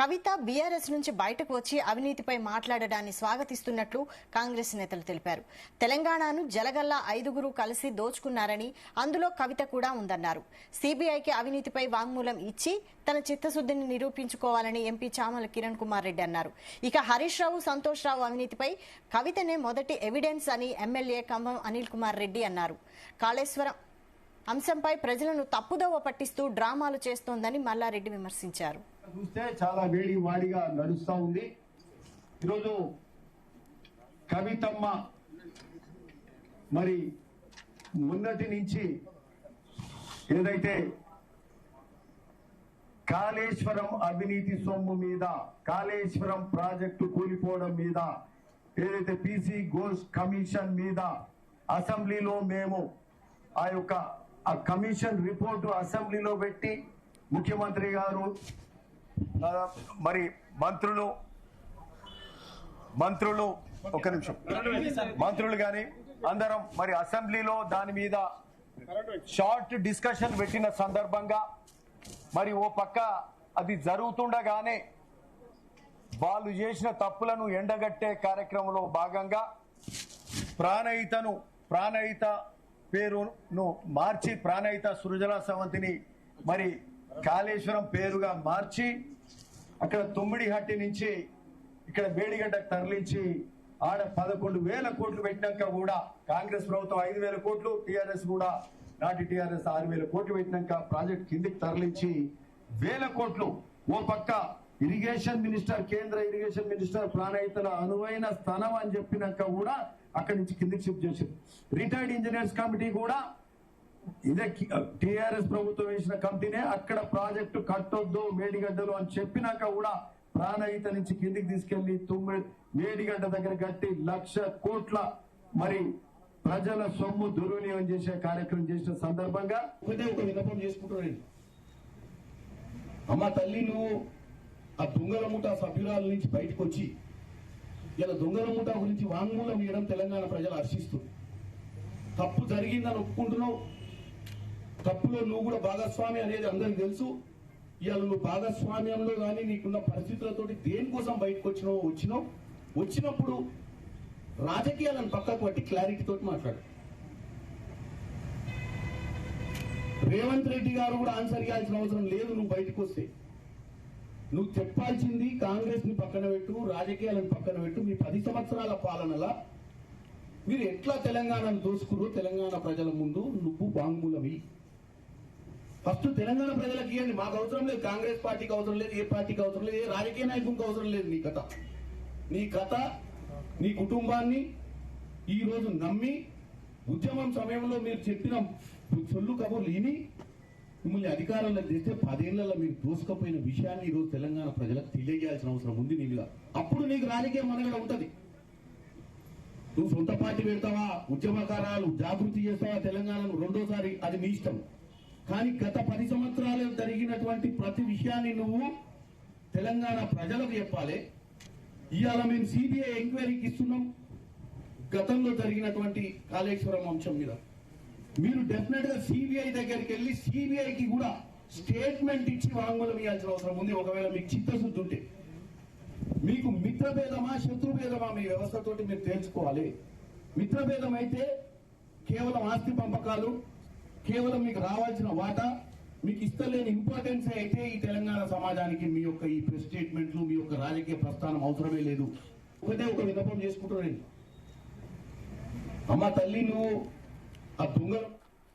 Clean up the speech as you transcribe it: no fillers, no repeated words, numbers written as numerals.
కవిత BRS నుంచి బయటకు వచ్చి అవినీతిపై మాట్లాడడాన్ని స్వాగతిస్తున్నట్లు కాంగ్రెస్ నేతలు తెలిపారు. తెలంగాణను జలగల్లా 5గురు కలిసి దోచుకున్నారని, అందులో కవిత కూడా ఉందన్నారు. సీబీఐకి అవినీతిపై వాంగ్మూలం ఇచ్చి తన చిత్తశుద్ధిని నిరూపించుకోవాలని ఎంపీ చామల కిరణ్ కుమార్ రెడ్డి అన్నారు. ఇక హరీష్ రావు, సంతోష్ రావు అవినీతిపై కవితనే మొదటి ఎవిడెన్స్ అని ఎమ్మెల్యే కంభం అనిల్ కుమార్ రెడ్డి అన్నారు. కాళేశ్వరం అంశంపై ప్రజలను తప్పుదోవ పట్టిస్తూ డ్రామాలు చేస్తోందని మల్లారెడ్డి విమర్శించారు. చూస్తే చాలా వేడి వాడిగా నడుస్తా ఉంది. ఈరోజు కవితమ్మ మరి మొన్నటి నుంచి ఏదైతే కాళేశ్వరం అవినీతి సొమ్ము మీద, కాళేశ్వరం ప్రాజెక్టు కూలిపోవడం మీద, ఏదైతే పీసీ ఘోష్ కమిషన్ మీద అసెంబ్లీలో మేము ఆ కమిషన్ రిపోర్టు అసెంబ్లీలో పెట్టి ముఖ్యమంత్రి గారు మరి మంత్రులు ఒక నిమిషం మంత్రులు గాని అందరం మరి అసెంబ్లీలో దాని మీద షార్ట్ డిస్కషన్ పెట్టిన సందర్భంగా మరి ఓ పక్క అది జరుగుతుండగానే వాళ్ళు చేసిన తప్పులను ఎండగట్టే కార్యక్రమంలో భాగంగా ప్రాణహిత పేరును మార్చి ప్రాణహిత సృజల సవంతిని మరి కాళేశ్వరం పేరుగా మార్చి అక్కడ తుమ్మిడిహట్టి నుంచి ఇక్కడ మేడిగడ్డకు తరలించి ఆడ 11,000 కోట్లు పెట్టినాక కూడా కాంగ్రెస్ ప్రభుత్వం 5,000 కోట్లు, టీఆర్ఎస్ కూడా నాటి టీఆర్ఎస్ 6,000 కోట్లు పెట్టినాక ప్రాజెక్ట్ కిందికి తరలించి 1,000 కోట్లు ఓ పక్క ఇరిగేషన్ మినిస్టర్, కేంద్ర ఇరిగేషన్ మినిస్టర్ ప్రాణహితల అనువైన స్థలం అని చెప్పినాక కూడా అక్కడి నుంచి కిందికి షిఫ్ట్ చేశారు. రిటైర్డ్ ఇంజనీర్స్ కమిటీ కూడా ఇదే టీఆర్ఎస్ ప్రభుత్వం వేసిన కమిటీనే అక్కడ ప్రాజెక్టు కట్టొద్దు మేడిగడ్డలు అని చెప్పినాక కూడా ప్రాణహిత నుంచి కిందికి తీసుకెళ్లి మేడిగడ్డ దగ్గర కట్టి 1,00,000 కోట్ల మరి ప్రజల సొమ్ము దుర్వినియోగం చేసే కార్యక్రమం చేసిన సందర్భంగా ఒక విన్నపం చేసుకుంటున్నాను. అమ్మ తల్లి, నువ్వు ఆ దొంగల ముఠా సభ్యురాల నుంచి బయటకు వచ్చి ఇలా దొంగల ముఠా గురించి వాంగ్మూలం ఇవ్వడం తెలంగాణ ప్రజలు హర్షిస్తుంది. తప్పు జరిగిందని ఒప్పుకుంటున్నావు, తప్పులో నువ్వు కూడా భాగస్వామి అనేది అందరికి తెలుసు. ఇవాళ నువ్వు భాగస్వామ్యంలో కానీ నీకున్న పరిస్థితులతోటి దేనికోసం బయటకు వచ్చినప్పుడు రాజకీయాలను పక్కకు పట్టి క్లారిటీతో మాట్లాడు. రేవంత్ రెడ్డి గారు కూడా ఆన్సర్ ఇవ్వాల్సిన అవసరం లేదు. నువ్వు బయటకు వస్తే నువ్వు చెప్పాల్సింది కాంగ్రెస్ ని పక్కన పెట్టు, రాజకీయాలను పక్కన పెట్టు. మీ 10 సంవత్సరాల పాలనలా మీరు ఎట్లా తెలంగాణను దోసుకురో తెలంగాణ ప్రజల ముందు నువ్వు వాంగ్మూలమి. ఫస్ట్ తెలంగాణ ప్రజలకు ఇవ్వండి. మాకు అవసరం లేదు, కాంగ్రెస్ పార్టీకి అవసరం లేదు, ఏ పార్టీకి అవసరం లేదు, ఏ రాజకీయ నాయకునికి అవసరం లేదు. నీ కథ నీ కుటుంబాన్ని ఈ రోజు నమ్మి ఉద్యమం సమయంలో మీరు చెప్పిన సొల్లు కబుర్లు విని మిమ్మల్ని అధికారంలో తెస్తే 10 ఏళ్లలో మీరు దోసుకపోయిన విషయాన్ని ఈ రోజు తెలంగాణ ప్రజలకు తెలియజేయాల్సిన అవసరం ఉంది నీ మీద. అప్పుడు నీకు రాజకీయ మనగడ ఉంటది. నువ్వు సొంత పార్టీ పెడతావా, ఉద్యమకారాలు జాగృతి చేస్తావా తెలంగాణను రెండోసారి, అది నీ ఇష్టం. కానీ గత 10 సంవత్సరాలు జరిగినటువంటి ప్రతి విషయాన్ని నువ్వు తెలంగాణ ప్రజలకు చెప్పాలి. ఇవాళ మేము సిబిఐ ఎంక్వైరీకి ఇస్తున్నాం గతంలో జరిగినటువంటి కాళేశ్వరం అంశం మీద. మీరు డెఫినెట్ గా సిబిఐ దగ్గరికి వెళ్ళి సిబిఐకి కూడా స్టేట్మెంట్ ఇచ్చి వాంగ్మూలం ఇవ్వాల్సిన అవసరం ఉంది. ఒకవేళ మీకు చిత్తశుద్ధి ఉంటే, మీకు మిత్రభేదమా శత్రుభేదమా మీ వ్యవస్థతోటి మీరు తెలుసుకోవాలి. మిత్రభేదం అయితే కేవలం ఆస్తి పంపకాలు, కేవలం మీకు రావాల్సిన వాటా, మీకు ఇస్తలేని ఇంపార్టెన్స్ అయితే ఈ తెలంగాణ సమాజానికి మీ యొక్క ఈ ప్రెస్ స్టేట్మెంట్లు, మీ యొక్క రాజకీయ ప్రస్థానం అవసరమే లేదు. ఒక విన్నపం చేసుకుంటున్నాను. అమ్మ తల్లి, నువ్వు ఆ దొంగలు